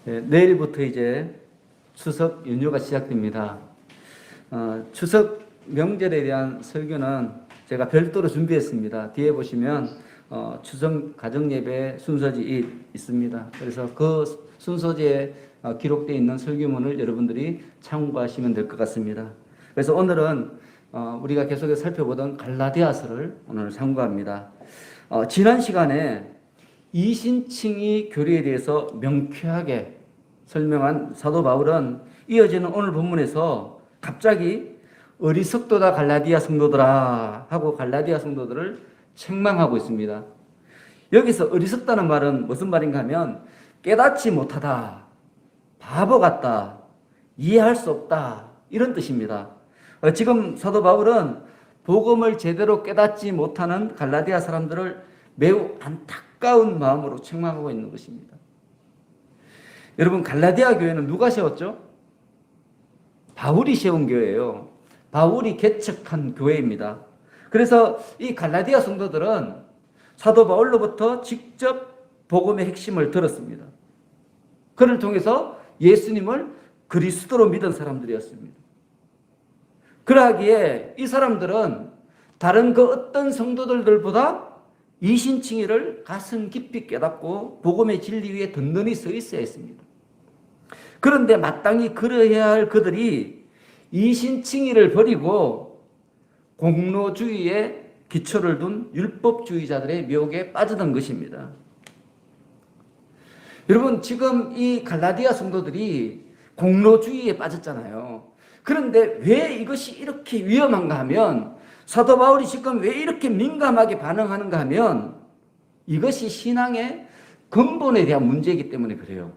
네, 내일부터 이제 추석 연휴가 시작됩니다. 추석 명절에 대한 설교는 제가 별도로 준비했습니다. 뒤에 보시면 추석 가정예배 순서지 있습니다. 그래서 그 순서지에 기록되어 있는 설교문을 여러분들이 참고하시면 될 것 같습니다. 그래서 오늘은 우리가 계속해서 살펴보던 갈라디아서를 오늘 참고합니다. 지난 시간에 이신칭의 교리에 대해서 명쾌하게 설명한 사도 바울은 이어지는 오늘 본문에서 갑자기 어리석도다 갈라디아 성도들아 하고 갈라디아 성도들을 책망하고 있습니다. 여기서 어리석다는 말은 무슨 말인가 하면 깨닫지 못하다, 바보 같다, 이해할 수 없다 이런 뜻입니다. 지금 사도 바울은 복음을 제대로 깨닫지 못하는 갈라디아 사람들을 매우 안타까운 마음으로 책망하고 있는 것입니다. 여러분, 갈라디아 교회는 누가 세웠죠? 바울이 세운 교회예요. 바울이 개척한 교회입니다. 그래서 이 갈라디아 성도들은 사도 바울로부터 직접 복음의 핵심을 들었습니다. 그를 통해서 예수님을 그리스도로 믿은 사람들이었습니다. 그러하기에 이 사람들은 다른 그 어떤 성도들보다 이신칭의를 가슴 깊이 깨닫고 복음의 진리 위에 든든히 서 있어야 했습니다. 그런데 마땅히 그러해야 할 그들이 이신칭의를 버리고 공로주의에 기초를 둔 율법주의자들의 미혹에 빠지던 것입니다. 여러분, 지금 이 갈라디아 성도들이 공로주의에 빠졌잖아요. 그런데 왜 이것이 이렇게 위험한가 하면, 사도 바울이 지금 왜 이렇게 민감하게 반응하는가 하면 이것이 신앙의 근본에 대한 문제이기 때문에 그래요.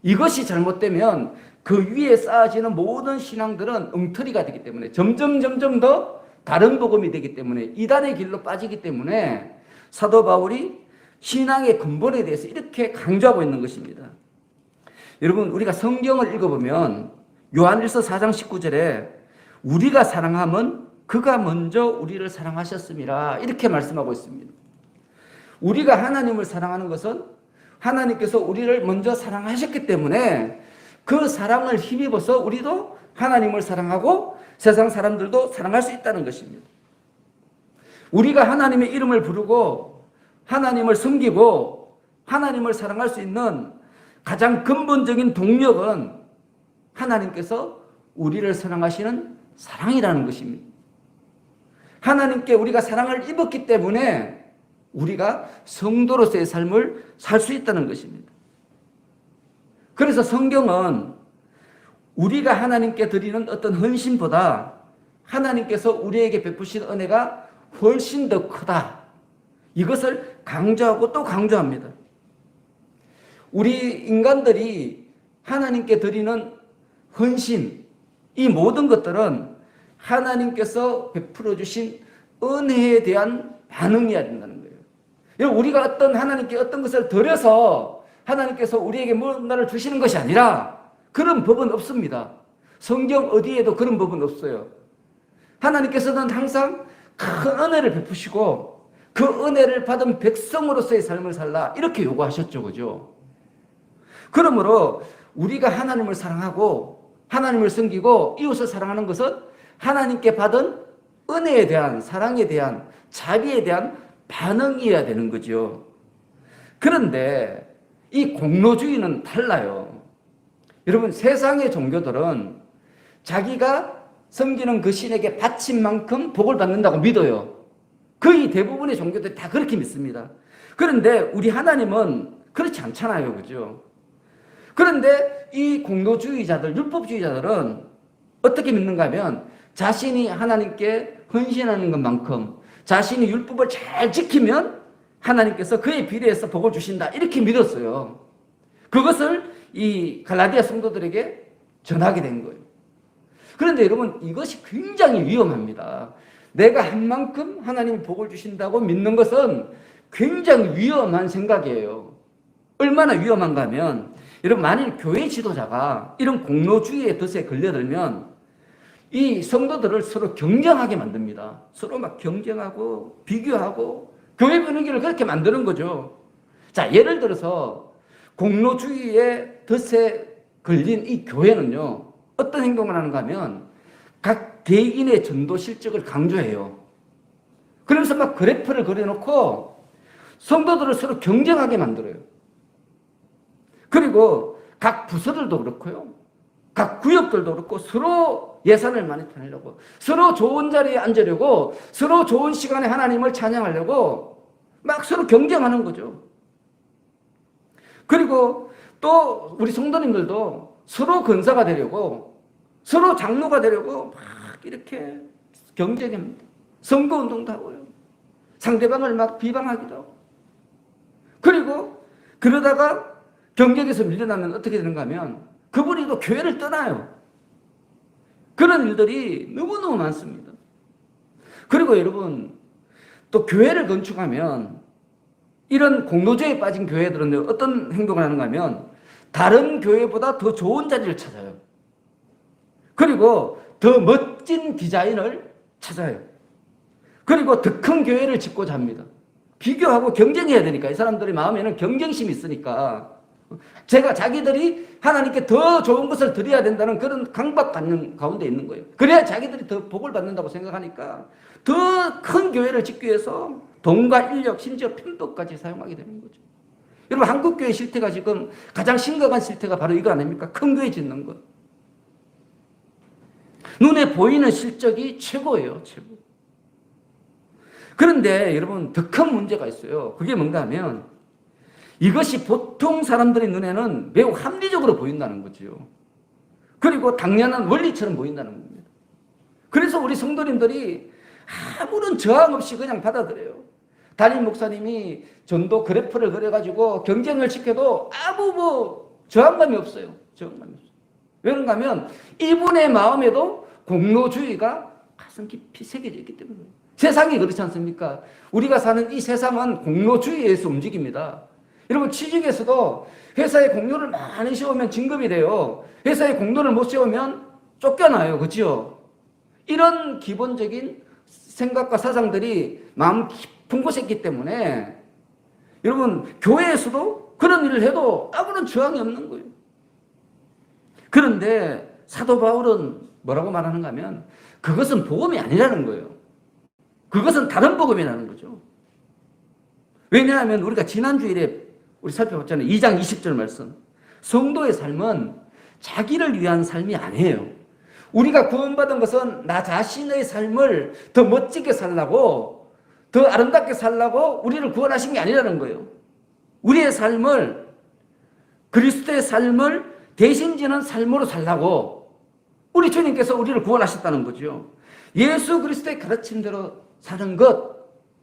이것이 잘못되면 그 위에 쌓아지는 모든 신앙들은 엉터리가 되기 때문에 점점 더 다른 복음이 되기 때문에 이단의 길로 빠지기 때문에 사도 바울이 신앙의 근본에 대해서 이렇게 강조하고 있는 것입니다. 여러분, 우리가 성경을 읽어보면 요한일서 4장 19절에 우리가 사랑함은 그가 먼저 우리를 사랑하셨음이라 이렇게 말씀하고 있습니다. 우리가 하나님을 사랑하는 것은 하나님께서 우리를 먼저 사랑하셨기 때문에 그 사랑을 힘입어서 우리도 하나님을 사랑하고 세상 사람들도 사랑할 수 있다는 것입니다. 우리가 하나님의 이름을 부르고 하나님을 섬기고 하나님을 사랑할 수 있는 가장 근본적인 동력은 하나님께서 우리를 사랑하시는 사랑이라는 것입니다. 하나님께 우리가 사랑을 입었기 때문에 우리가 성도로서의 삶을 살 수 있다는 것입니다. 그래서 성경은 우리가 하나님께 드리는 어떤 헌신보다 하나님께서 우리에게 베푸신 은혜가 훨씬 더 크다. 이것을 강조하고 또 강조합니다. 우리 인간들이 하나님께 드리는 헌신, 이 모든 것들은 하나님께서 베풀어 주신 은혜에 대한 반응이어야 된다는 거예요. 우리가 하나님께 어떤 것을 드려서 하나님께서 우리에게 뭔가를 주시는 것이 아니라 그런 법은 없습니다. 성경 어디에도 그런 법은 없어요. 하나님께서는 항상 큰 은혜를 베푸시고 그 은혜를 받은 백성으로서의 삶을 살라 이렇게 요구하셨죠. 그죠? 그러므로 우리가 하나님을 사랑하고 하나님을 섬기고 이웃을 사랑하는 것은 하나님께 받은 은혜에 대한, 사랑에 대한, 자비에 대한 반응이어야 되는 거죠. 그런데 이 공로주의는 달라요. 여러분, 세상의 종교들은 자기가 섬기는 그 신에게 바친 만큼 복을 받는다고 믿어요. 거의 대부분의 종교들이 다 그렇게 믿습니다. 그런데 우리 하나님은 그렇지 않잖아요. 그죠? 그런데 이 공로주의자들, 율법주의자들은 어떻게 믿는가 하면 자신이 하나님께 헌신하는 것만큼 자신이 율법을 잘 지키면 하나님께서 그에 비례해서 복을 주신다 이렇게 믿었어요. 그것을 이 갈라디아 성도들에게 전하게 된 거예요. 그런데 여러분, 이것이 굉장히 위험합니다. 내가 한 만큼 하나님이 복을 주신다고 믿는 것은 굉장히 위험한 생각이에요. 얼마나 위험한가 하면, 여러분, 만일 교회 지도자가 이런 공로주의의 덫에 걸려들면 이 성도들을 서로 경쟁하게 만듭니다. 서로 막 경쟁하고 비교하고 교회 분위기를 그렇게 만드는 거죠. 자, 예를 들어서 공로주의의 덫에 걸린 이 교회는요, 어떤 행동을 하는가 하면 각 개인의 전도 실적을 강조해요. 그러면서 막 그래프를 그려놓고 성도들을 서로 경쟁하게 만들어요. 그리고 각 부서들도 그렇고요, 각 구역들도 그렇고 서로 예산을 많이 타내려고, 서로 좋은 자리에 앉으려고, 서로 좋은 시간에 하나님을 찬양하려고 막 서로 경쟁하는 거죠. 그리고 또 우리 성도님들도 서로 근사가 되려고, 서로 장로가 되려고 막 이렇게 경쟁합니다. 선거운동도 하고요, 상대방을 막 비방하기도 하고. 그리고 그러다가 경쟁에서 밀려나면 어떻게 되는가 하면 그분이 또 교회를 떠나요. 그런 일들이 너무너무 많습니다. 그리고 여러분, 또 교회를 건축하면 이런 공로주의에 빠진 교회들은 어떤 행동을 하는가 하면 다른 교회보다 더 좋은 자리를 찾아요. 그리고 더 멋진 디자인을 찾아요. 그리고 더 큰 교회를 짓고자 합니다. 비교하고 경쟁해야 되니까. 이 사람들의 마음에는 경쟁심이 있으니까 자기들이 하나님께 더 좋은 것을 드려야 된다는 그런 강박받는 가운데 있는 거예요. 그래야 자기들이 더 복을 받는다고 생각하니까 더 큰 교회를 짓기 위해서 돈과 인력, 심지어 편법까지 사용하게 되는 거죠. 여러분, 한국교회 실태가 지금 가장 심각한 실태가 바로 이거 아닙니까? 큰 교회 짓는 것. 눈에 보이는 실적이 최고예요, 최고. 그런데 여러분, 더 큰 문제가 있어요. 그게 뭔가 하면 이것이 보통 사람들의 눈에는 매우 합리적으로 보인다는 거죠. 그리고 당연한 원리처럼 보인다는 겁니다. 그래서 우리 성도님들이 아무런 저항 없이 그냥 받아들여요. 담임 목사님이 전도 그래프를 그려가지고 경쟁을 시켜도 아무 저항감이 없어요. 저항감이 없어요. 왜 그런가 하면 이분의 마음에도 공로주의가 가슴 깊이 새겨져 있기 때문에. 세상이 그렇지 않습니까? 우리가 사는 이 세상은 공로주의에서 움직입니다. 여러분, 취직에서도 회사에 공로를 많이 세우면 진급이 돼요. 회사에 공로를 못 세우면 쫓겨나요. 그렇죠? 이런 기본적인 생각과 사상들이 마음 깊은 곳에 있기 때문에 여러분, 교회에서도 그런 일을 해도 아무런 저항이 없는 거예요. 그런데 사도 바울은 뭐라고 말하는가 하면 그것은 복음이 아니라는 거예요. 그것은 다른 복음이라는 거죠. 왜냐하면 우리가 지난 주일에 우리 살펴봤잖아요. 2장 20절 말씀. 성도의 삶은 자기를 위한 삶이 아니에요. 우리가 구원받은 것은 나 자신의 삶을 더 멋지게 살라고, 더 아름답게 살라고 우리를 구원하신 게 아니라는 거예요. 우리의 삶을, 그리스도의 삶을 대신 지는 삶으로 살라고 우리 주님께서 우리를 구원하셨다는 거죠. 예수 그리스도의 가르침대로 사는 것,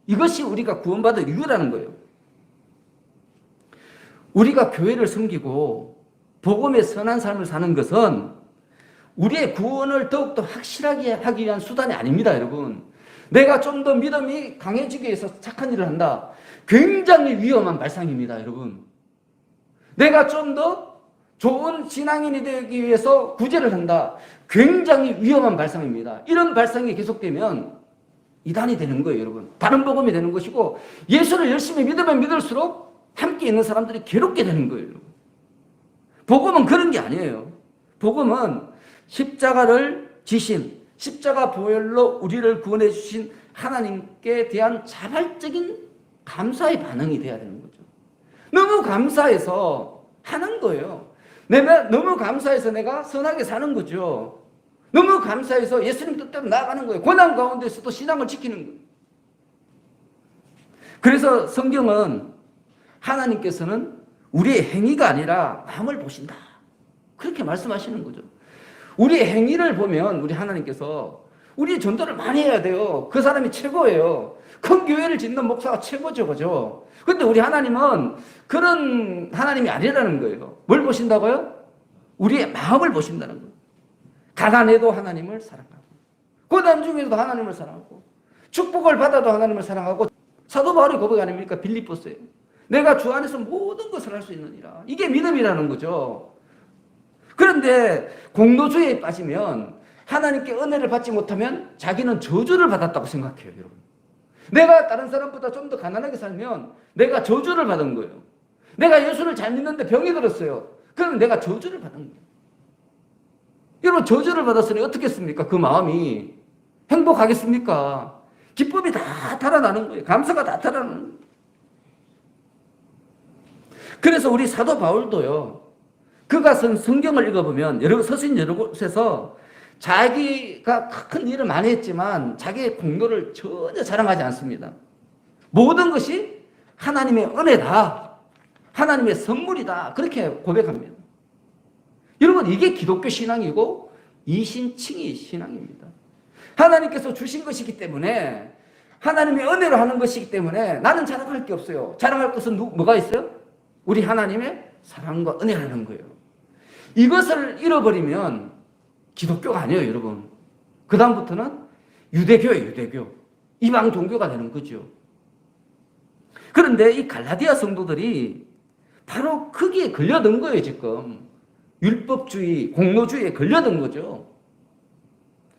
이것이 우리가 구원받은 이유라는 거예요. 우리가 교회를 섬기고 복음의 선한 삶을 사는 것은 우리의 구원을 더욱더 확실하게 하기 위한 수단이 아닙니다, 여러분. 내가 좀 더 믿음이 강해지기 위해서 착한 일을 한다. 굉장히 위험한 발상입니다, 여러분. 내가 좀 더 좋은 신앙인이 되기 위해서 구제를 한다. 굉장히 위험한 발상입니다. 이런 발상이 계속되면 이단이 되는 거예요, 여러분. 다른 복음이 되는 것이고, 예수를 열심히 믿으면 믿을수록 함께 있는 사람들이 괴롭게 되는 거예요. 복음은 그런 게 아니에요. 복음은 십자가를 지신, 십자가 보혈로 우리를 구원해 주신 하나님께 대한 자발적인 감사의 반응이 돼야 되는 거죠. 너무 감사해서 하는 거예요. 내가 너무 감사해서 내가 선하게 사는 거죠. 너무 감사해서 예수님 뜻대로 나아가는 거예요. 고난 가운데서도 신앙을 지키는 거예요. 그래서 성경은 하나님께서는 우리의 행위가 아니라 마음을 보신다. 그렇게 말씀하시는 거죠. 우리의 행위를 보면 우리 하나님께서 우리 전도를 많이 해야 돼요. 그 사람이 최고예요. 큰 교회를 짓는 목사가 최고죠. 그죠? 근데 우리 하나님은 그런 하나님이 아니라는 거예요. 뭘 보신다고요? 우리의 마음을 보신다는 거예요. 가난해도 하나님을 사랑하고, 고난 중에도 하나님을 사랑하고, 축복을 받아도 하나님을 사랑하고, 사도 바울의 고백 아닙니까? 빌립보서에. 내가 주 안에서 모든 것을 할 수 있느니라. 이게 믿음이라는 거죠. 그런데 공로주의에 빠지면 하나님께 은혜를 받지 못하면 자기는 저주를 받았다고 생각해요, 여러분. 내가 다른 사람보다 좀 더 가난하게 살면 내가 저주를 받은 거예요. 내가 예수를 잘 믿는데 병이 들었어요. 그러면 내가 저주를 받은 거예요. 여러분, 저주를 받았으니 어떻겠습니까? 그 마음이 행복하겠습니까? 기쁨이 다 달아나는 거예요. 감사가 다 달아나는 거예요. 그래서 우리 사도 바울도요, 그가 쓴 성경을 읽어보면 여러 서신 여러 곳에서 자기가 큰 일을 많이 했지만 자기의 공로를 전혀 자랑하지 않습니다. 모든 것이 하나님의 은혜다, 하나님의 선물이다, 그렇게 고백합니다. 여러분, 이게 기독교 신앙이고 이신칭의 신앙입니다. 하나님께서 주신 것이기 때문에, 하나님의 은혜로 하는 것이기 때문에 나는 자랑할 게 없어요. 자랑할 것은 뭐가 있어요? 우리 하나님의 사랑과 은혜라는 거예요. 이것을 잃어버리면 기독교가 아니에요, 여러분. 그 다음부터는 유대교예요, 유대교. 이방 종교가 되는 거죠. 그런데 이 갈라디아 성도들이 바로 거기에 걸려든 거예요, 지금. 율법주의, 공로주의에 걸려든 거죠.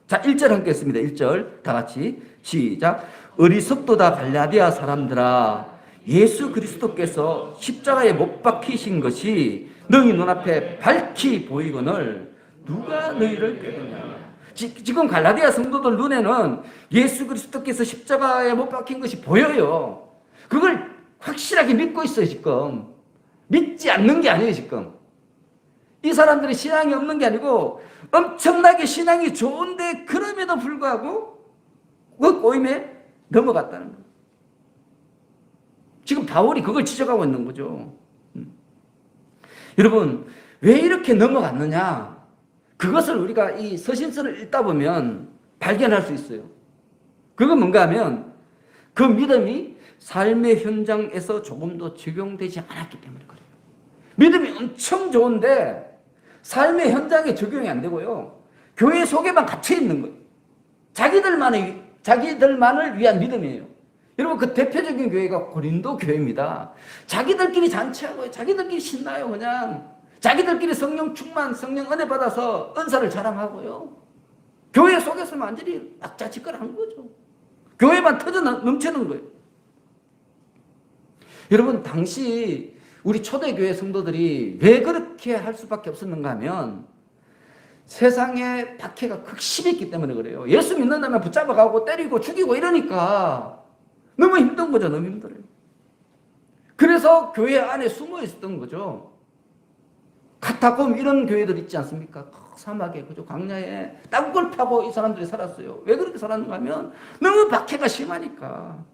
자, 1절 함께 했습니다. 1절 다 같이 시작. 어리석도다 갈라디아 사람들아, 예수 그리스도께서 십자가에 못 박히신 것이 너희 눈앞에 밝히 보이거늘 누가 너희를 꾀느냐. 지금 갈라디아 성도들 눈에는 예수 그리스도께서 십자가에 못 박힌 것이 보여요. 그걸 확실하게 믿고 있어요, 지금. 믿지 않는 게 아니에요, 지금. 이 사람들이 신앙이 없는 게 아니고 엄청나게 신앙이 좋은데 그럼에도 불구하고 그 꼬임에 넘어갔다는 거예요. 지금 바울이 그걸 지적하고 있는 거죠. 여러분, 왜 이렇게 넘어갔느냐? 그것을 우리가 이 서신서를 읽다 보면 발견할 수 있어요. 그건 뭔가 하면 그 믿음이 삶의 현장에서 조금도 적용되지 않았기 때문에 그래요. 믿음이 엄청 좋은데 삶의 현장에 적용이 안 되고요, 교회 속에만 갇혀 있는 거예요. 자기들만을 위한 믿음이에요. 여러분, 그 대표적인 교회가 고린도 교회입니다. 자기들끼리 잔치하고 자기들끼리 신나요. 그냥 자기들끼리 성령 충만, 성령 은혜 받아서 은사를 자랑하고요, 교회 속에서 완전히 막자지껄한 거죠. 교회만 터져 넘치는 거예요. 여러분, 당시 우리 초대교회 성도들이 왜 그렇게 할 수밖에 없었는가 하면 세상에 박해가 극심했기 때문에 그래요. 예수 믿는다면 붙잡아가고 때리고 죽이고 이러니까 너무 힘든 거죠. 너무 힘들어요. 그래서 교회 안에 숨어 있었던 거죠. 카타콤 이런 교회들 있지 않습니까? 사막에, 그죠? 광야에 땅굴 파고 이 사람들이 살았어요. 왜 그렇게 살았는가 하면 너무 박해가 심하니까.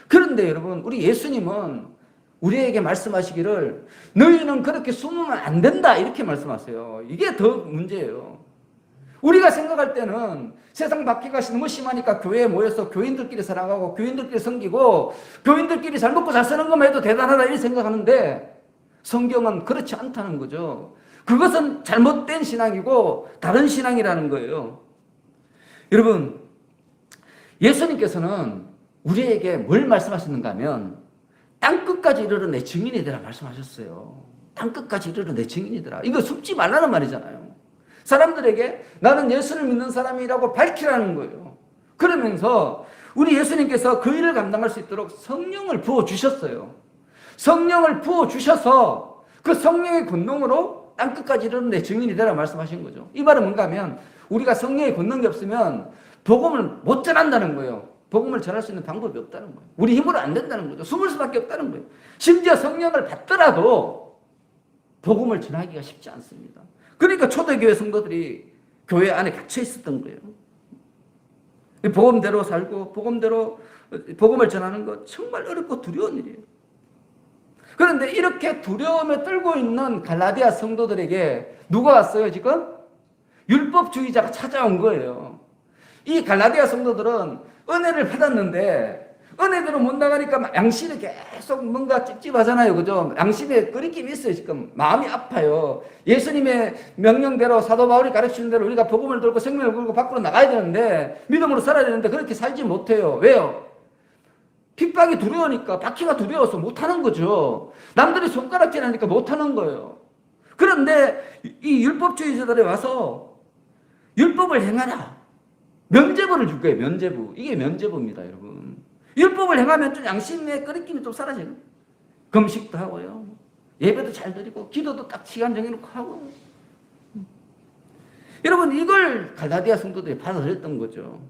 그런데 여러분, 우리 예수님은 우리에게 말씀하시기를 너희는 그렇게 숨으면 안 된다, 이렇게 말씀하세요. 이게 더 문제예요. 우리가 생각할 때는 세상 박해가 너무 심하니까 교회에 모여서 교인들끼리 살아가고 교인들끼리 섬기고 교인들끼리 잘 먹고 잘 사는 것만 해도 대단하다, 이렇게 생각하는데 성경은 그렇지 않다는 거죠. 그것은 잘못된 신앙이고 다른 신앙이라는 거예요. 여러분, 예수님께서는 우리에게 뭘 말씀하셨는가 하면 땅끝까지 이르러 내 증인이 되라 말씀하셨어요. 땅끝까지 이르러 내 증인이 되라. 이거 숨지 말라는 말이잖아요. 사람들에게 나는 예수를 믿는 사람이라고 밝히라는 거예요. 그러면서 우리 예수님께서 그 일을 감당할 수 있도록 성령을 부어주셨어요. 성령을 부어주셔서 그 성령의 권능으로 땅끝까지 이르러 내 증인이 되라 말씀하신 거죠. 이 말은 뭔가 하면 우리가 성령의 권능이 없으면 복음을 못 전한다는 거예요. 복음을 전할 수 있는 방법이 없다는 거예요. 우리 힘으로 안 된다는 거죠. 숨을 수밖에 없다는 거예요. 심지어 성령을 받더라도 복음을 전하기가 쉽지 않습니다. 그러니까 초대교회 성도들이 교회 안에 갇혀 있었던 거예요. 복음대로 살고 복음대로 복음을 전하는 것 정말 어렵고 두려운 일이에요. 그런데 이렇게 두려움에 떨고 있는 갈라디아 성도들에게 누가 왔어요, 지금? 율법주의자가 찾아온 거예요. 이 갈라디아 성도들은 은혜를 받았는데 은혜대로 못 나가니까 양심이 계속 뭔가 찝찝하잖아요. 그죠? 양심에 끓이김이 있어요. 지금 마음이 아파요. 예수님의 명령대로 사도 바울이 가르치는 대로 우리가 복음을 들고 생명을 걸고 밖으로 나가야 되는데 믿음으로 살아야 되는데 그렇게 살지 못해요. 왜요? 핍박이 두려우니까, 박해가 두려워서 못하는 거죠. 남들이 손가락질하니까 못하는 거예요. 그런데 이 율법주의자들이 와서 율법을 행하라, 면죄부를 줄 거예요. 면죄부. 이게 면죄부입니다, 여러분. 율법을 행하면 좀 양심의 끓임이 좀 사라져요. 금식도 하고요. 예배도 잘 드리고 기도도 딱 시간 정해놓고 하고. 여러분 이걸 갈라디아 성도들이 받아들였던 거죠.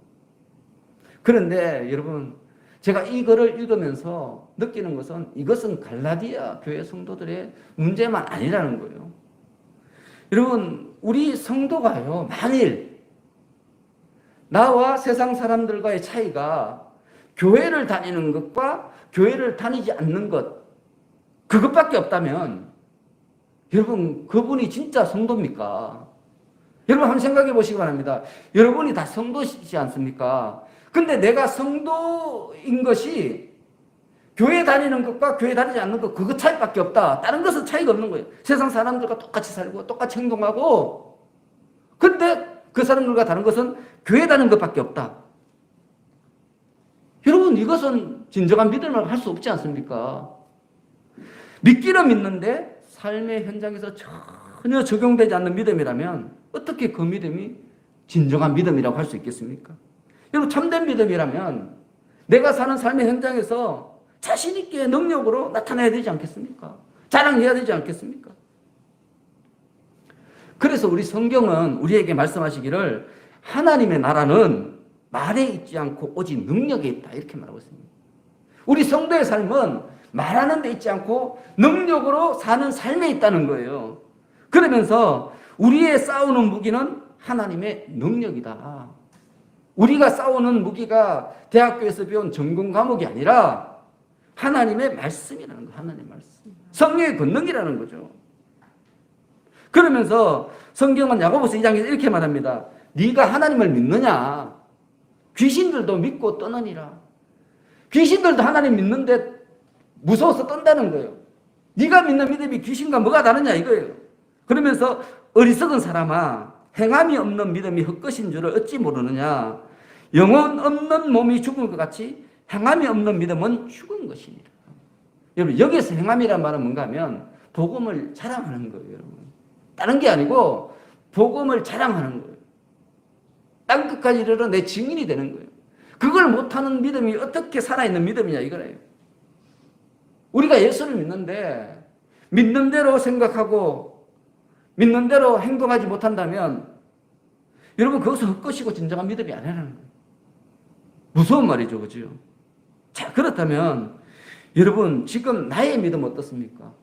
그런데 여러분 제가 이거를 읽으면서 느끼는 것은 이것은 갈라디아 교회 성도들의 문제만 아니라는 거예요. 여러분 우리 성도가요, 만일 나와 세상 사람들과의 차이가 교회를 다니는 것과 교회를 다니지 않는 것, 그것밖에 없다면 여러분 그분이 진짜 성도입니까? 여러분 한번 생각해 보시기 바랍니다. 여러분이 다 성도시지 않습니까? 근데 내가 성도인 것이 교회 다니는 것과 교회 다니지 않는 것, 그거 차이밖에 없다. 다른 것은 차이가 없는 거예요. 세상 사람들과 똑같이 살고 똑같이 행동하고, 근데 그 사람들과 다른 것은 교회 다니는 것밖에 없다. 여러분 이것은 진정한 믿음을 할 수 없지 않습니까? 믿기는 믿는데 삶의 현장에서 전혀 적용되지 않는 믿음이라면 어떻게 그 믿음이 진정한 믿음이라고 할 수 있겠습니까? 여러분 참된 믿음이라면 내가 사는 삶의 현장에서 자신 있게 능력으로 나타나야 되지 않겠습니까? 자랑해야 되지 않겠습니까? 그래서 우리 성경은 우리에게 말씀하시기를 하나님의 나라는 말에 있지 않고 오직 능력에 있다 이렇게 말하고 있습니다. 우리 성도의 삶은 말하는 데 있지 않고 능력으로 사는 삶에 있다는 거예요. 그러면서 우리의 싸우는 무기는 하나님의 능력이다. 우리가 싸우는 무기가 대학교에서 배운 전공 과목이 아니라 하나님의 말씀이라는 거예요. 하나님의 말씀. 성령의 권능이라는 거죠. 그러면서 성경은 야고보서 2장에서 이렇게 말합니다. 네가 하나님을 믿느냐? 귀신들도 믿고 떠느니라. 귀신들도 하나님 믿는데 무서워서 떤다는 거예요. 네가 믿는 믿음이 귀신과 뭐가 다르냐 이거예요. 그러면서 어리석은 사람아, 행함이 없는 믿음이 헛것인 줄을 어찌 모르느냐? 영혼 없는 몸이 죽은 것 같이 행함이 없는 믿음은 죽은 것이니라. 여러분 여기서 행함이란 말은 뭔가 하면 복음을 자랑하는 거예요. 여러분. 다른 게 아니고 복음을 자랑하는 거예요. 땅끝까지 이르러 내 증인이 되는 거예요. 그걸 못하는 믿음이 어떻게 살아있는 믿음이냐 이거예요. 우리가 예수를 믿는데 믿는 대로 생각하고 믿는 대로 행동하지 못한다면 여러분 그것은 헛것이고 진정한 믿음이 아니라는 거예요. 무서운 말이죠. 그죠? 자, 그렇다면 여러분 지금 나의 믿음 어떻습니까?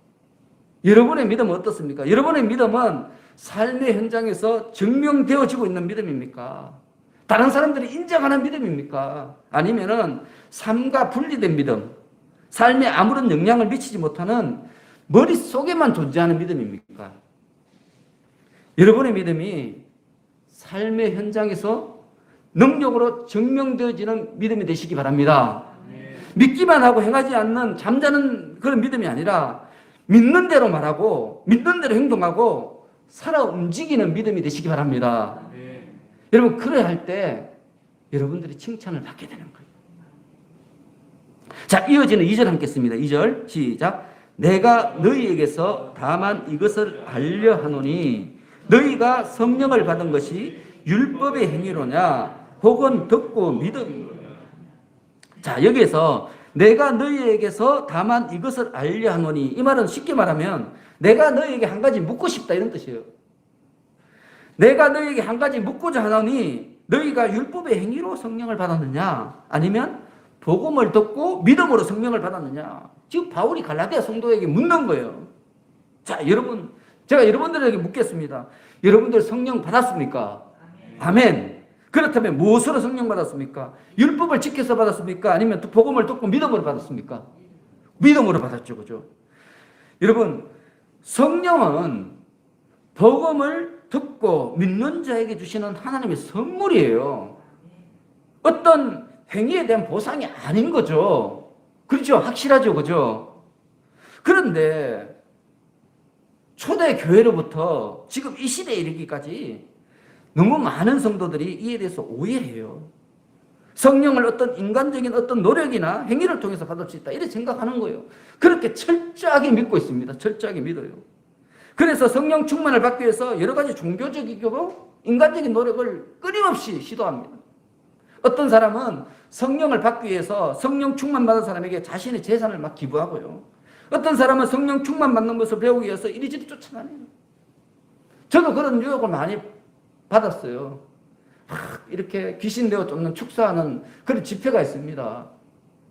여러분의 믿음은 어떻습니까? 여러분의 믿음은 삶의 현장에서 증명되어지고 있는 믿음입니까? 다른 사람들이 인정하는 믿음입니까? 아니면은 삶과 분리된 믿음, 삶에 아무런 영향을 미치지 못하는 머릿속에만 존재하는 믿음입니까? 여러분의 믿음이 삶의 현장에서 능력으로 증명되어지는 믿음이 되시기 바랍니다. 믿기만 하고 행하지 않는 잠자는 그런 믿음이 아니라 믿는 대로 말하고 믿는 대로 행동하고 살아 움직이는 믿음이 되시기 바랍니다. 여러분 그래야 할 때 여러분들이 칭찬을 받게 되는 거예요. 자, 이어지는 2절 함께 씁니다. 2절 시작. 내가 너희에게서 다만 이것을 알려 하노니 너희가 성령을 받은 것이 율법의 행위로냐 혹은 듣고 믿음이로냐. 자, 여기에서 내가 너희에게서 다만 이것을 알려 하노니, 이 말은 쉽게 말하면 내가 너희에게 한 가지 묻고 싶다 이런 뜻이에요. 내가 너희에게 한 가지 묻고자 하노니 너희가 율법의 행위로 성령을 받았느냐 아니면 복음을 듣고 믿음으로 성령을 받았느냐. 지금 바울이 갈라디아 성도에게 묻는 거예요. 자, 여러분, 제가 여러분들에게 묻겠습니다. 여러분들 성령 받았습니까? 아멘. 그렇다면 무엇으로 성령 받았습니까? 율법을 지켜서 받았습니까? 아니면 또 복음을 듣고 믿음으로 받았습니까? 믿음으로 받았죠. 그죠? 여러분, 성령은 복음을 듣고 믿는 자에게 주시는 하나님의 선물이에요. 어떤 행위에 대한 보상이 아닌 거죠. 그렇죠? 확실하죠. 그죠? 그런데 초대 교회로부터 지금 이 시대에 이르기까지 너무 많은 성도들이 이에 대해서 오해해요. 성령을 어떤 인간적인 어떤 노력이나 행위를 통해서 받을 수 있다 이렇게 생각하는 거예요. 그렇게 철저하게 믿고 있습니다. 철저하게 믿어요. 그래서 성령 충만을 받기 위해서 여러 가지 종교적이고 인간적인 노력을 끊임없이 시도합니다. 어떤 사람은 성령을 받기 위해서 성령 충만 받은 사람에게 자신의 재산을 막 기부하고요. 어떤 사람은 성령 충만 받는 것을 배우기 위해서 이리저리 쫓아다녀요. 저도 그런 유혹을 많이 받았어요. 이렇게 귀신 되어 쫓는 축사하는 그런 집회가 있습니다.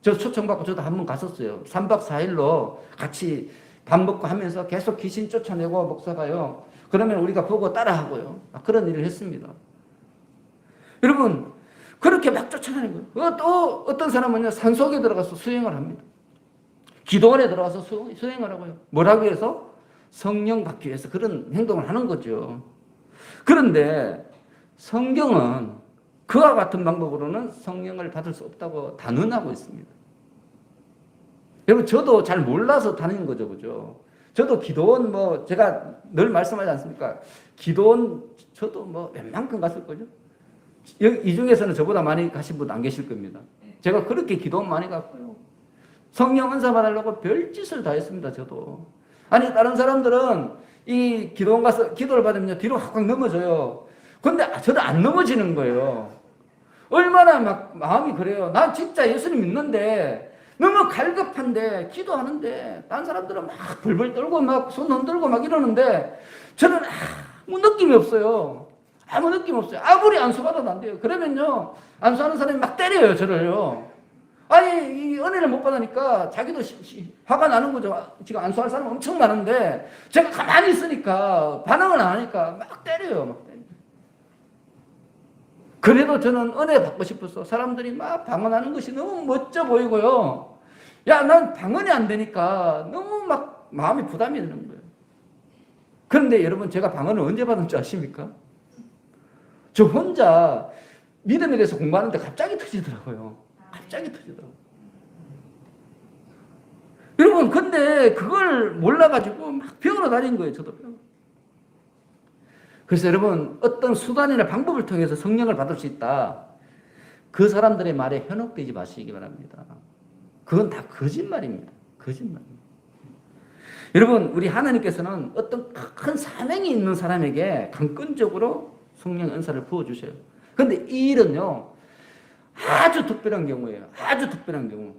저 초청받고 저도 한번 갔었어요. 3박 4일로 같이 밥 먹고 하면서 계속 귀신 쫓아내고 목사가요. 그러면 우리가 보고 따라하고요. 그런 일을 했습니다. 여러분, 그렇게 막 쫓아다니는 거예요. 또 어떤 사람은요, 산속에 들어가서 수행을 합니다. 기도원에 들어가서 수행을 하고요. 뭐라고 해서? 성령 받기 위해서 그런 행동을 하는 거죠. 그런데 성경은 그와 같은 방법으로는 성령을 받을 수 없다고 단언하고 있습니다. 여러분, 저도 잘 몰라서 다니는 거죠, 그죠? 저도 기도원 제가 늘 말씀하지 않습니까? 기도원 저도 웬만큼 갔을 거죠? 이 중에서는 저보다 많이 가신 분 안 계실 겁니다. 제가 그렇게 기도원 많이 갔고요. 성령 은사 받으려고 별짓을 다 했습니다, 저도. 아니, 다른 사람들은 이 기도원 가서 기도를 받으면 뒤로 확 넘어져요. 근데 저도 안 넘어지는 거예요. 얼마나 막 마음이 그래요. 난 진짜 예수님 믿는데 너무 갈급한데 기도하는데 다른 사람들은 막 벌벌 떨고 막 손 흔들고 막 이러는데 저는 아무 느낌이 없어요. 아무 느낌 없어요. 아무리 안수받아도 안 돼요. 그러면요, 안수하는 사람이 막 때려요, 저를요. 아니, 이 은혜를 못 받으니까 자기도 화가 나는 거죠. 지금 안수할 사람 엄청 많은데 제가 가만히 있으니까 반응을 안 하니까 막 때려요, 막 때려요. 그래도 저는 은혜 받고 싶어서 사람들이 막 방언하는 것이 너무 멋져 보이고요. 야, 난 방언이 안 되니까 너무 막 마음이 부담이 되는 거예요. 그런데 여러분, 제가 방언을 언제 받은 줄 아십니까? 저 혼자 믿음에 대해서 공부하는데 갑자기 터지더라고요. 갑자기 터지더라고요. 여러분, 근데 그걸 몰라가지고 막 배우러 다닌 거예요, 저도. 그래서 여러분, 어떤 수단이나 방법을 통해서 성령을 받을 수 있다. 그 사람들의 말에 현혹되지 마시기 바랍니다. 그건 다 거짓말입니다. 거짓말입니다. 여러분, 우리 하나님께서는 어떤 큰 사명이 있는 사람에게 강권적으로 성령 은사를 부어주셔요. 그런데 이 일은요, 아주 특별한 경우예요. 아주 특별한 경우.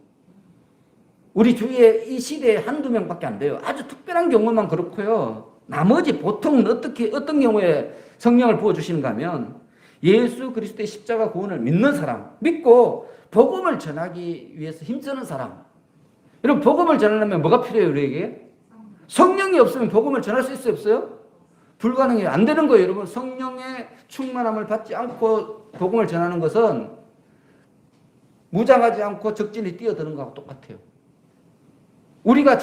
우리 주위에 이 시대에 한두 명밖에 안 돼요. 아주 특별한 경우만 그렇고요. 나머지 보통은 어떤 경우에 성령을 부어주시는가 하면 예수 그리스도의 십자가 구원을 믿는 사람, 믿고 복음을 전하기 위해서 힘쓰는 사람. 여러분, 복음을 전하려면 뭐가 필요해요, 우리에게? 성령이 없으면 복음을 전할 수 있어요, 없어요? 불가능해요. 안 되는 거예요, 여러분. 성령의 충만함을 받지 않고 복음을 전하는 것은 무장하지 않고 적진에 뛰어드는 거하고 똑같아요. 우리가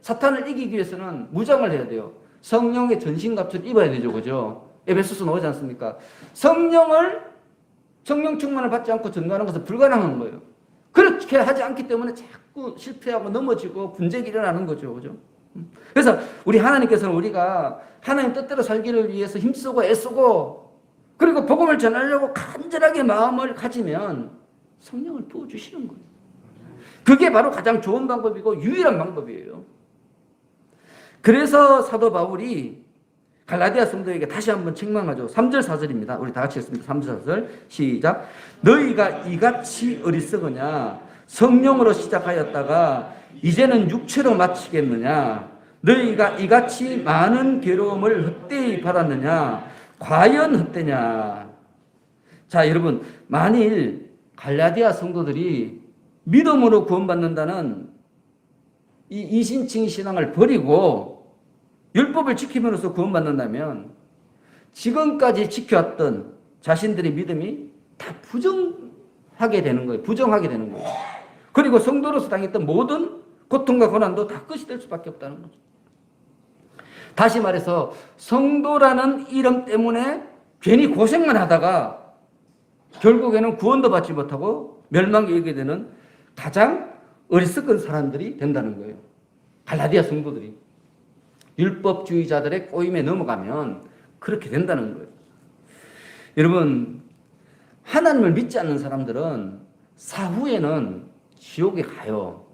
사탄을 이기기 위해서는 무장을 해야 돼요. 성령의 전신갑주를 입어야 되죠, 그죠? 에베소서 나오지 않습니까? 성령 충만을 받지 않고 전도하는 것은 불가능한 거예요. 그렇게 하지 않기 때문에 자꾸 실패하고 넘어지고 분쟁이 일어나는 거죠, 그죠? 그래서 우리 하나님께서는 우리가 하나님 뜻대로 살기를 위해서 힘쓰고 애쓰고 그리고 복음을 전하려고 간절하게 마음을 가지면 성령을 부어주시는 거예요. 그게 바로 가장 좋은 방법이고 유일한 방법이에요. 그래서 사도 바울이 갈라디아 성도에게 다시 한번 책망하죠. 3절 4절입니다. 우리 다 같이 읽습니다. 3절 4절 시작. 너희가 이같이 어리석으냐? 성령으로 시작하였다가 이제는 육체로 마치겠느냐? 너희가 이같이 많은 괴로움을 헛되이 받았느냐? 과연 헛되냐? 자, 여러분, 만일 갈라디아 성도들이 믿음으로 구원받는다는 이 이신칭 신앙을 버리고 율법을 지킴으로써 구원받는다면 지금까지 지켜왔던 자신들의 믿음이 다 부정하게 되는 거예요. 부정하게 되는 거예요. 그리고 성도로서 당했던 모든 고통과 고난도 다 끝이 될 수밖에 없다는 거죠. 다시 말해서 성도라는 이름 때문에 괜히 고생만 하다가 결국에는 구원도 받지 못하고 멸망에 이르게 되는 가장 어리석은 사람들이 된다는 거예요. 갈라디아 성도들이. 율법주의자들의 꼬임에 넘어가면 그렇게 된다는 거예요. 여러분, 하나님을 믿지 않는 사람들은 사후에는 지옥에 가요.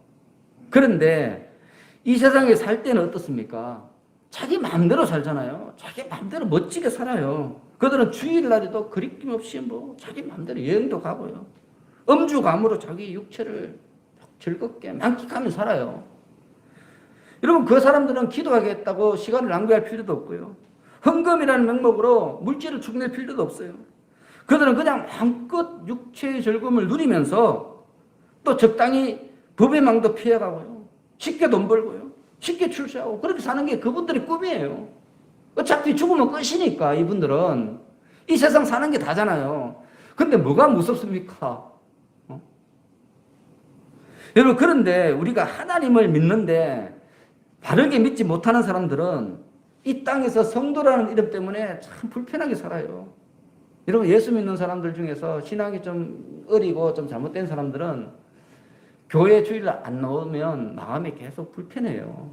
그런데 이 세상에 살 때는 어떻습니까? 자기 마음대로 살잖아요. 자기 마음대로 멋지게 살아요. 그들은 주일날에도 거리낌 없이 자기 마음대로 여행도 가고요. 음주감으로 자기 육체를 즐겁게 만끽하며 살아요. 여러분, 그 사람들은 기도하겠다고 시간을 낭비할 필요도 없고요. 헌금이라는 명목으로 물질을 축낼 필요도 없어요. 그들은 그냥 마음껏 육체의 즐거움을 누리면서 또 적당히 법의 망도 피해가고요. 쉽게 돈 벌고요. 쉽게 출세하고 그렇게 사는 게 그분들의 꿈이에요. 어차피 죽으면 끝이니까 이분들은 이 세상 사는 게 다잖아요. 근데 뭐가 무섭습니까? 여러분, 그런데 우리가 하나님을 믿는데 바르게 믿지 못하는 사람들은 이 땅에서 성도라는 이름 때문에 참 불편하게 살아요. 여러분, 예수 믿는 사람들 중에서 신앙이 좀 어리고 좀 잘못된 사람들은 교회 주일을 안 나오면 마음이 계속 불편해요.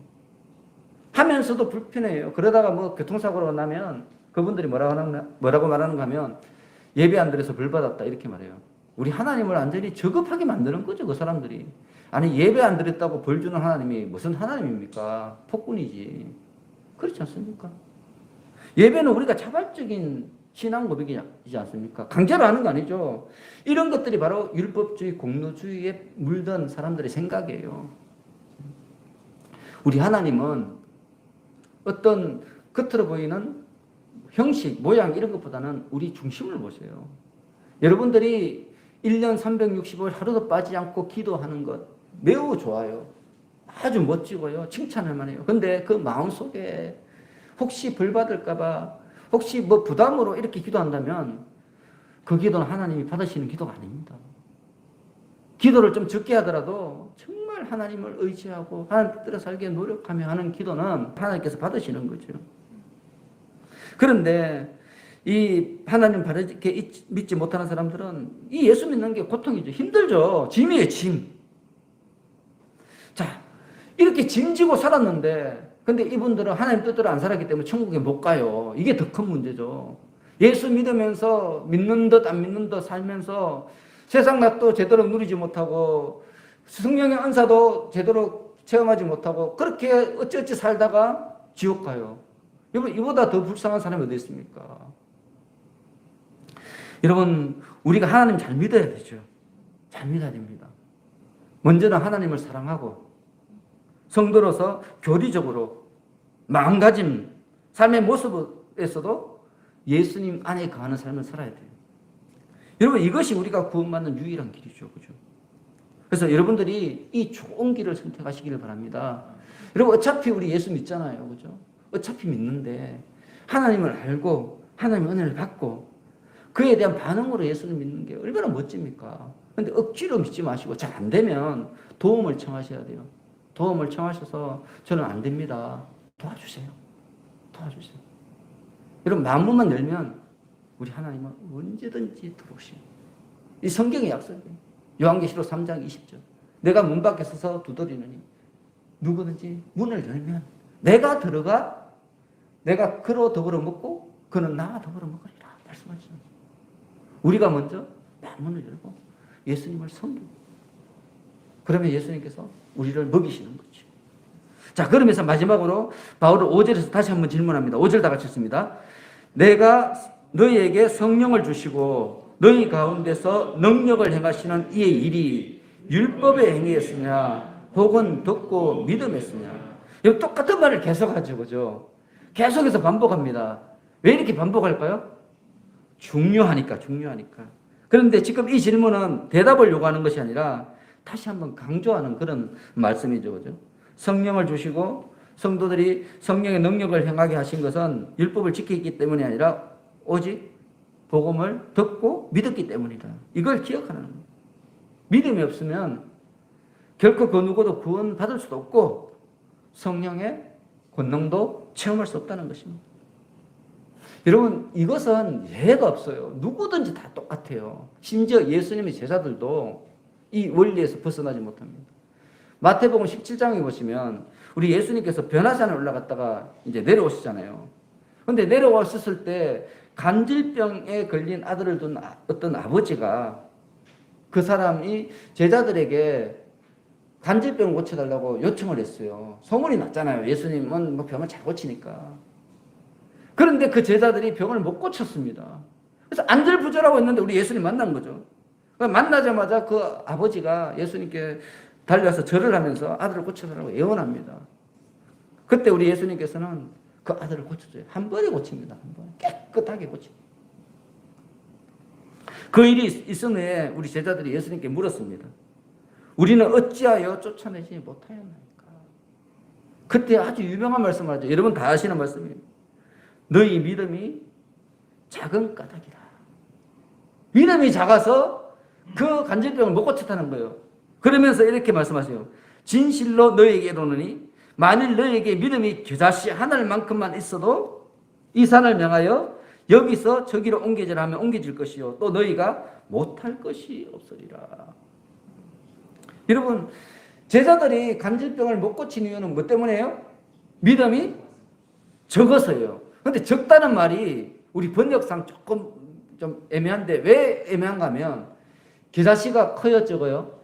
하면서도 불편해요. 그러다가 뭐 교통사고가 나면 그분들이 뭐라고 말하는가 하면 예배 안 드려서 벌 받았다 이렇게 말해요. 우리 하나님을 완전히 저급하게 만드는 거죠, 그 사람들이. 아니, 예배 안 드렸다고 벌 주는 하나님이 무슨 하나님입니까? 폭군이지. 그렇지 않습니까? 예배는 우리가 자발적인 신앙 고백이지 않습니까? 강제로 하는 거 아니죠. 이런 것들이 바로 율법주의, 공로주의에 물든 사람들의 생각이에요. 우리 하나님은 어떤 겉으로 보이는 형식, 모양 이런 것보다는 우리 중심을 보세요. 여러분들이 1년 365일 하루도 빠지지 않고 기도하는 것 매우 좋아요. 아주 멋지고요. 칭찬할 만해요. 근데 그 마음속에 혹시 벌 받을까봐 혹시 뭐 부담으로 이렇게 기도한다면 그 기도는 하나님이 받으시는 기도가 아닙니다. 기도를 좀 적게 하더라도 정말 하나님을 의지하고 하나님 뜻대로 살게 노력하며 하는 기도는 하나님께서 받으시는 거죠. 그런데 이 하나님 바르게 믿지 못하는 사람들은 이 예수 믿는 게 고통이죠. 힘들죠. 짐이에요, 짐. 자, 이렇게 짐지고 살았는데 근데 이분들은 하나님 뜻대로 안 살았기 때문에 천국에 못 가요. 이게 더 큰 문제죠. 예수 믿으면서 믿는 듯 안 믿는 듯 살면서 세상 맛도 제대로 누리지 못하고 성령의 은사도 제대로 체험하지 못하고 그렇게 어찌어찌 살다가 지옥 가요. 여러분, 이보다 더 불쌍한 사람이 어디 있습니까? 여러분, 우리가 하나님 잘 믿어야 되죠. 잘 믿어야 됩니다. 먼저는 하나님을 사랑하고 성도로서 교리적으로 마음가짐, 삶의 모습에서도 예수님 안에 거하는 삶을 살아야 돼요. 여러분, 이것이 우리가 구원받는 유일한 길이죠. 그죠? 그래서 여러분들이 이 좋은 길을 선택하시기를 바랍니다. 여러분, 어차피 우리 예수 믿잖아요. 그죠? 어차피 믿는데 하나님을 알고 하나님의 은혜를 받고 그에 대한 반응으로 예수를 믿는 게 얼마나 멋집니까? 근데 억지로 믿지 마시고 잘 안 되면 도움을 청하셔야 돼요. 도움을 청하셔서 저는 안 됩니다. 도와주세요. 도와주세요. 여러분, 마음만 열면 우리 하나님은 언제든지 들어오시오. 이 성경의 약속이에요. 요한계시록 3장 20절. 내가 문 밖에 서서 두드리느니 누구든지 문을 열면 내가 들어가 내가 그로 더불어 먹고 그는 나와 더불어 먹으리라 말씀하시죠. 우리가 먼저 문을 열고 예수님을 섬기고 그러면 예수님께서 우리를 먹이시는 거죠. 자, 그러면서 마지막으로 바울은 5절에서 다시 한번 질문합니다. 5절 다 같이 읽습니다. 내가 너희에게 성령을 주시고 너희 가운데서 능력을 행하시는 이의 일이 율법에 행위했으냐 혹은 듣고 믿음했으냐. 여기 똑같은 말을 계속하죠. 그죠? 계속해서 반복합니다. 왜 이렇게 반복할까요? 중요하니까. 그런데 지금 이 질문은 대답을 요구하는 것이 아니라 다시 한번 강조하는 그런 말씀이죠. 그죠? 성령을 주시고 성도들이 성령의 능력을 행하게 하신 것은 율법을 지키기 때문이 아니라 오직 복음을 듣고 믿었기 때문이다. 이걸 기억하는 거예요. 믿음이 없으면 결코 그 누구도 구원받을 수도 없고 성령의 권능도 체험할 수 없다는 것입니다. 여러분, 이것은 예외가 없어요. 누구든지 다 똑같아요. 심지어 예수님의 제자들도 이 원리에서 벗어나지 못합니다. 마태복음 17장에 보시면 우리 예수님께서 변화산에 올라갔다가 이제 내려오시잖아요. 그런데 내려왔을 때 간질병에 걸린 아들을 둔 어떤 아버지가 그 사람이 제자들에게 간질병을 고쳐달라고 요청을 했어요. 소문이 났잖아요. 예수님은 뭐 병을 잘 고치니까. 그런데 그 제자들이 병을 못 고쳤습니다. 그래서 안절부절하고 있는데 우리 예수님 만난 거죠. 만나자마자 그 아버지가 예수님께 달려와서 절을 하면서 아들을 고쳐달라고 애원합니다. 그때 우리 예수님께서는 그 아들을 고쳐줘요. 한 번에 고칩니다. 한 번에 깨끗하게 고칩니다. 그 일이 있은 후에 우리 제자들이 예수님께 물었습니다. 우리는 어찌하여 쫓아내지 못하였나이까? 그때 아주 유명한 말씀을 하죠. 여러분 다 아시는 말씀이에요. 너희 믿음이 작은 까닭이라. 믿음이 작아서 그 간질병을 못 고쳤다는 거예요. 그러면서 이렇게 말씀하세요. 진실로 너희에게 이르노니 만일 너희에게 믿음이 겨자씨 하늘만큼만 있어도 이 산을 명하여 여기서 저기로 옮겨지라 하면 옮겨질 것이요 또 너희가 못할 것이 없으리라. 여러분 제자들이 간질병을 못 고친 이유는 뭐 때문에요? 믿음이 적어서요. 그런데 적다는 말이 우리 번역상 조금 좀 애매한데 왜 애매한가 하면 겨자씨가 커요 적어요?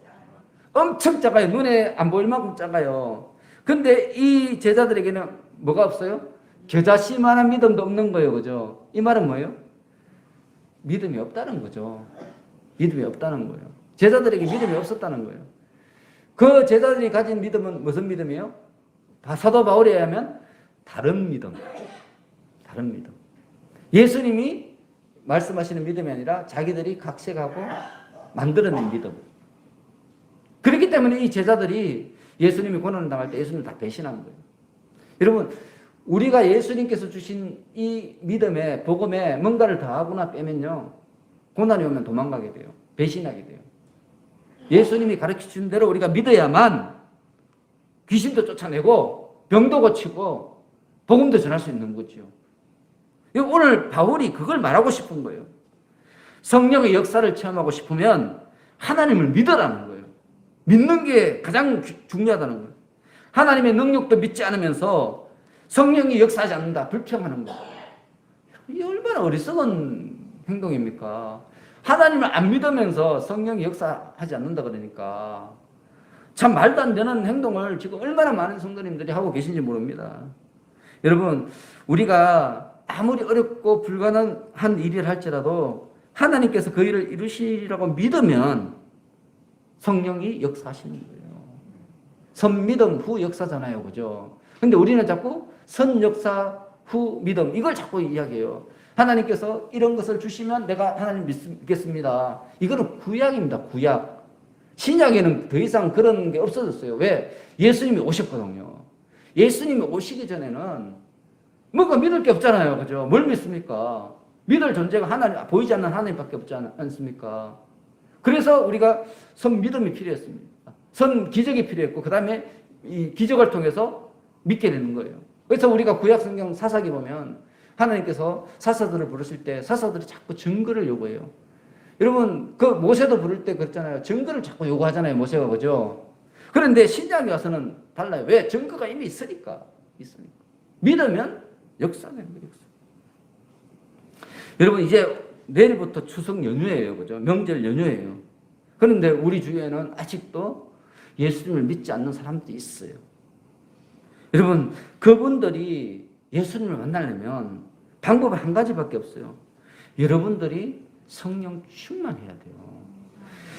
엄청 작아요. 눈에 안 보일 만큼 작아요. 근데 이 제자들에게는 뭐가 없어요? 겨자씨만한 믿음도 없는 거예요. 그죠? 이 말은 뭐예요? 믿음이 없다는 거죠. 믿음이 없다는 거예요. 제자들에게 믿음이 없었다는 거예요. 그 제자들이 가진 믿음은 무슨 믿음이에요? 사도 바울에 의하면 다른 믿음. 다른 믿음. 예수님이 말씀하시는 믿음이 아니라 자기들이 각색하고 만들어낸 믿음. 그렇기 때문에 이 제자들이 예수님이 고난을 당할 때 예수님을 다 배신한 거예요. 여러분 우리가 예수님께서 주신 이 믿음에 복음에 뭔가를 더하거나 빼면요 고난이 오면 도망가게 돼요. 배신하게 돼요. 예수님이 가르쳐준 대로 우리가 믿어야만 귀신도 쫓아내고 병도 고치고 복음도 전할 수 있는 거죠. 오늘 바울이 그걸 말하고 싶은 거예요. 성령의 역사를 체험하고 싶으면 하나님을 믿으라는 거예요. 믿는 게 가장 중요하다는 거예요. 하나님의 능력도 믿지 않으면서 성령이 역사하지 않는다. 불평하는 거예요. 이게 얼마나 어리석은 행동입니까? 하나님을 안 믿으면서 성령이 역사하지 않는다 그러니까 참 말도 안 되는 행동을 지금 얼마나 많은 성도님들이 하고 계신지 모릅니다. 여러분 우리가 아무리 어렵고 불가능한 일을 할지라도 하나님께서 그 일을 이루시리라고 믿으면 성령이 역사하시는 거예요. 선믿음 후 역사잖아요. 그죠? 근데 우리는 자꾸 선역사 후 믿음 이걸 자꾸 이야기해요. 하나님께서 이런 것을 주시면 내가 하나님 믿겠습니다. 이거는 구약입니다. 구약. 신약에는 더 이상 그런 게 없어졌어요. 왜? 예수님이 오셨거든요. 예수님이 오시기 전에는 뭔가 믿을 게 없잖아요. 그죠? 뭘 믿습니까? 믿을 존재가 하나님, 보이지 않는 하나님밖에 없지 않습니까? 그래서 우리가 선 믿음이 필요했습니다. 선 기적이 필요했고, 그 다음에 이 기적을 통해서 믿게 되는 거예요. 그래서 우리가 구약 성경 사사기 보면 하나님께서 사사들을 부르실 때 사사들이 자꾸 증거를 요구해요. 여러분, 그 모세도 부를 때 그랬잖아요. 증거를 자꾸 요구하잖아요. 모세가. 그죠? 그런데 신약에 와서는 달라요. 왜? 증거가 이미 있으니까. 믿으면 역사되는 거예요. 역사. 여러분, 이제 내일부터 추석 연휴예요. 그죠? 명절 연휴예요. 그런데 우리 주위에는 아직도 예수님을 믿지 않는 사람들이 있어요. 여러분, 그분들이 예수님을 만나려면 방법은 한 가지밖에 없어요. 여러분들이 성령 충만해야 돼요.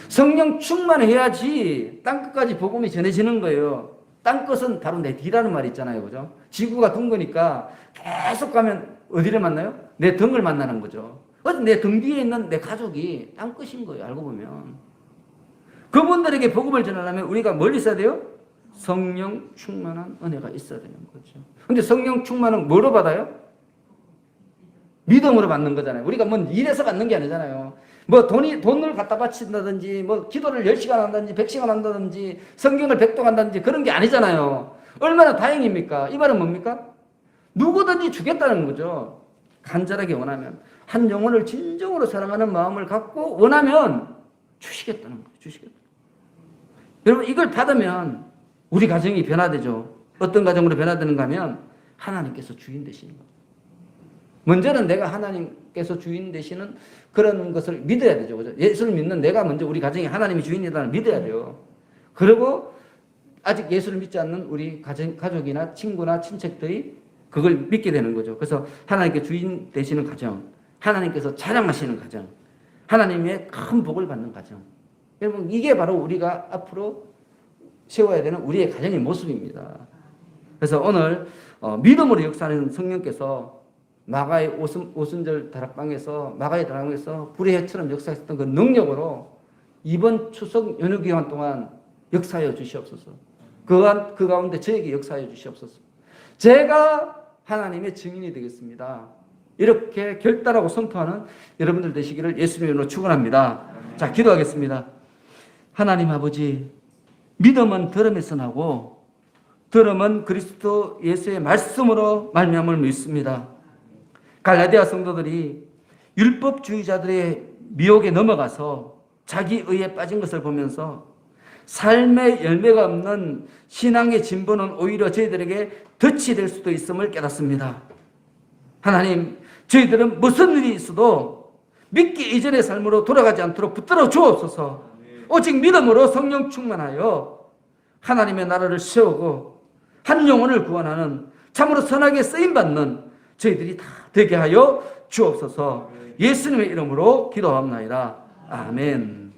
성령 충만해야지 땅끝까지 복음이 전해지는 거예요. 땅끝은 바로 내 뒤라는 말이 있잖아요. 그죠? 지구가 둥그니까 계속 가면 어디를 만나요? 내 등을 만나는 거죠. 내 등 뒤에 있는 내 가족이 땅끝인 거예요. 알고 보면. 그분들에게 복음을 전하려면 우리가 뭘 있어야 돼요? 성령 충만한 은혜가 있어야 되는 거죠. 근데 성령 충만은 뭐로 받아요? 믿음으로 받는 거잖아요. 우리가 뭐 일해서 받는 게 아니잖아요. 뭐 돈을 갖다 바친다든지, 뭐 기도를 10시간 한다든지, 100시간 한다든지, 성경을 100동 한다든지 그런 게 아니잖아요. 얼마나 다행입니까? 이 말은 뭡니까? 누구든지 주겠다는 거죠. 간절하게 원하면. 한 영혼을 진정으로 사랑하는 마음을 갖고 원하면 주시겠다는 거예요. 주시겠다. 여러분, 이걸 받으면 우리 가정이 변화되죠. 어떤 가정으로 변화되는가 하면 하나님께서 주인 되시는 거예요. 먼저는 내가 하나님께서 주인 되시는 그런 것을 믿어야 되죠. 그죠? 예수를 믿는 내가 먼저 우리 가정에 하나님이 주인이라는 믿어야 돼요. 그리고 아직 예수를 믿지 않는 우리 가족이나 친구나 친척들이 그걸 믿게 되는 거죠. 그래서 하나님께 주인 되시는 가정, 하나님께서 자랑하시는 가정, 하나님의 큰 복을 받는 가정. 여러분, 이게 바로 우리가 앞으로 세워야 되는 우리의 가정의 모습입니다. 그래서 오늘 믿음으로 역사하는 성령께서 마가의 오순절 다락방에서 마가의 다락방에서 불의 해처럼 역사했던 그 능력으로 이번 추석 연휴 기간 동안 역사하여 주시옵소서. 그 가운데 저에게 역사하여 주시옵소서. 제가 하나님의 증인이 되겠습니다. 이렇게 결단하고 선포하는 여러분들 되시기를 예수님의 이름으로 축원합니다. 자, 기도하겠습니다. 하나님 아버지, 믿음은 들음에서 나고 들음은 그리스도 예수의 말씀으로 말미암음을 믿습니다. 갈라디아 성도들이 율법주의자들의 미혹에 넘어가서 자기 의에 빠진 것을 보면서 삶의 열매가 없는 신앙의 진보는 오히려 저희들에게 덫이 될 수도 있음을 깨닫습니다. 하나님, 저희들은 무슨 일이 있어도 믿기 이전의 삶으로 돌아가지 않도록 붙들어 주옵소서. 오직 믿음으로 성령 충만하여 하나님의 나라를 세우고 한 영혼을 구원하는 참으로 선하게 쓰임받는 저희들이 다 되게 하여 주옵소서. 예수님의 이름으로 기도합니다. 아멘.